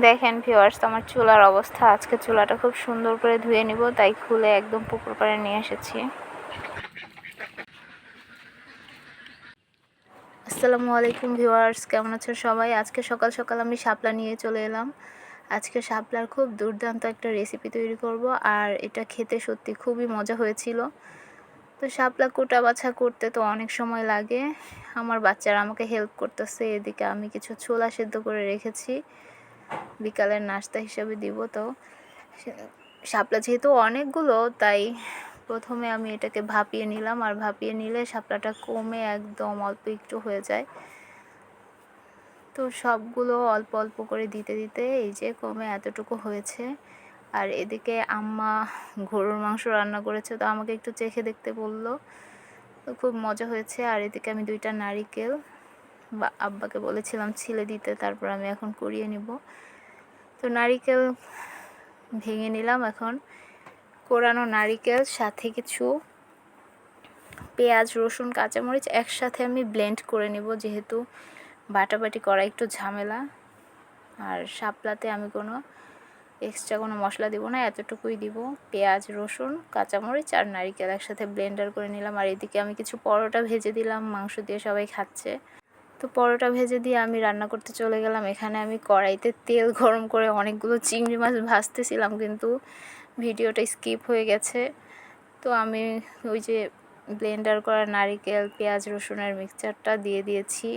দেখেন ভিউয়ার্স, আমার চুলার অবস্থা। আজকে চুলাটা খুব সুন্দর করে ধুয়ে নিব, তাই খুলে একদম পুকুর পাড়ে নিয়ে এসেছি। আসসালামু আলাইকুম ভিউয়ার্স, কেমন আছো সবাই? আজকে সকাল সকাল আমি শাপলা নিয়ে চলে এলাম। আজকে শাপলার খুব দুর্দান্ত একটা রেসিপি তৈরি করব, আর এটা খেতে সত্যি খুবই মজা হয়েছিল। তো শাপলা কোটা বাছা করতে তো অনেক সময় লাগে। আমার বাচ্চারা আমাকে হেল্প করতেছে, এদিকে আমি কিছু ছোলা সেদ্ধ করে রেখেছি, বিকালের নাস্তা হিসাবে দিব। তো শাপলা যেহেতু অনেকগুলো, তাই প্রথমে আমি এটাকে ভাপিয়ে নিলাম, আর ভাপিয়ে নিলে শাপলাটা কমে একদম অল্প একটু হয়ে যায়। তো সবগুলো অল্প অল্প করে দিতে দিতে এই যে কমে এতটুকু হয়েছে। আর এদিকে আম্মা গরুর মাংস রান্না করেছে, তো আমাকে একটু চেখে দেখতে বললো, তো খুব মজা হয়েছে। আর এদিকে আমি 2টা নারিকেল বা আব্বাকে বলেছিলাম ছিলে দিতে, তারপর আমি এখন কুড়িয়ে নিব। তো নারিকেল ভেঙে নিলাম। এখন কোরানো নারিকেল সাথে কিছু পেঁয়াজ, রসুন, কাঁচামরিচ একসাথে আমি ব্লেন্ড করে নিব, যেহেতু বাটাবাটি করা একটু ঝামেলা। আর শাপলাতে আমি কোনো এক্সট্রা কোনো মশলা দিব না, এতটুকুই দিব। পেঁয়াজ, রসুন, কাঁচামরিচ আর নারিকেল একসাথে ব্লেন্ডার করে নিলাম। আর এদিকে আমি কিছু পরোটা ভেজে দিলাম, মাংস দিয়ে সবাই খাচ্ছে। তো পরোটা ভেজে দিয়ে আমি রান্না করতে চলে গেলাম। এখানে আমি কড়াইতে তেল গরম করে অনেকগুলো চিংড়ি মাছ ভাজতেছিলাম, কিন্তু ভিডিওটা স্কিপ হয়ে গেছে। তো আমি ওই যে ব্লেন্ডার করা নারিকেল, পেঁয়াজ, রসুনের মিক্সচারটা দিয়ে দিয়েছি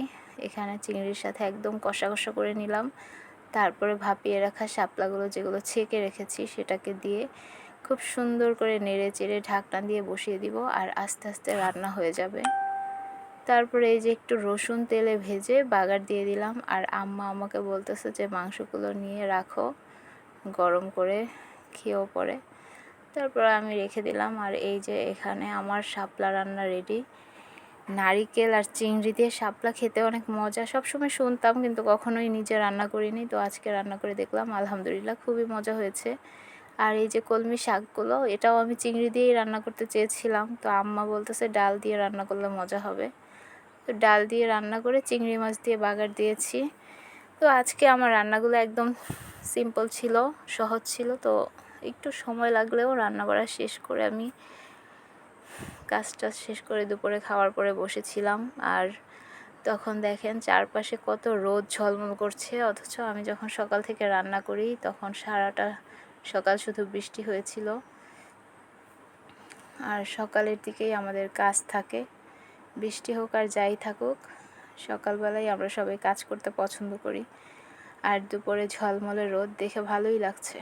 এখানে চিংড়ির সাথে, একদম কষা কষা করে নিলাম। তারপরে ভাপিয়ে রাখা শাপলাগুলো যেগুলো ছেঁকে রেখেছি সেটাকে দিয়ে খুব সুন্দর করে নেড়ে চেড়ে ঢাকনা দিয়ে বসিয়ে দিব, আর আস্তে আস্তে রান্না হয়ে যাবে। তারপরে এই যে একটু রসুন তেলে ভেজে বাগার দিয়ে দিলাম। আর আম্মা আমাকে বলতেছে যে মাংসগুলো নিয়ে রাখো, গরম করে খেয়েও পরে। তারপর আমি রেখে দিলাম। আর এই যে এখানে আমার শাপলা রান্না রেডি। নারিকেল আর চিংড়ি দিয়ে শাপলা খেতে অনেক মজা, সবসময় শুনতাম কিন্তু কখনোই নিজে রান্না করিনি। তো আজকে রান্না করে দেখলাম, আলহামদুলিল্লাহ খুবই মজা হয়েছে। আর এই যে কলমি শাকগুলো, এটাও আমি চিংড়ি দিয়েই রান্না করতে চেয়েছিলাম, তো আম্মা বলতেছে ডাল দিয়ে রান্না করলে মজা হবে। তো ডাল দিয়ে রান্না করে চিংড়ি মাছ দিয়ে বাগার দিয়েছি। তো আজকে আমার রান্নাগুলো একদম সিম্পল ছিল, সহজ ছিল। তো একটু সময় লাগলেও রান্না করা শেষ করে আমি কাজটা শেষ করে দুপুরে খাওয়ার পরে বসেছিলাম। আর তখন দেখেন চারপাশে কত রোদ ঝলমল করছে, অথচ আমি যখন সকাল থেকে রান্না করি তখন সারাটা সকাল শুধু বৃষ্টি হয়েছিল। আর সকালের দিকেই আমাদের কাজ থাকে, বৃষ্টি হোক আর যাই থাকুক, সকালবেলায় আমরা সবাই কাজ করতে পছন্দ করি। আর দুপুরে ঝলমলে রোদ দেখে ভালোই লাগছে।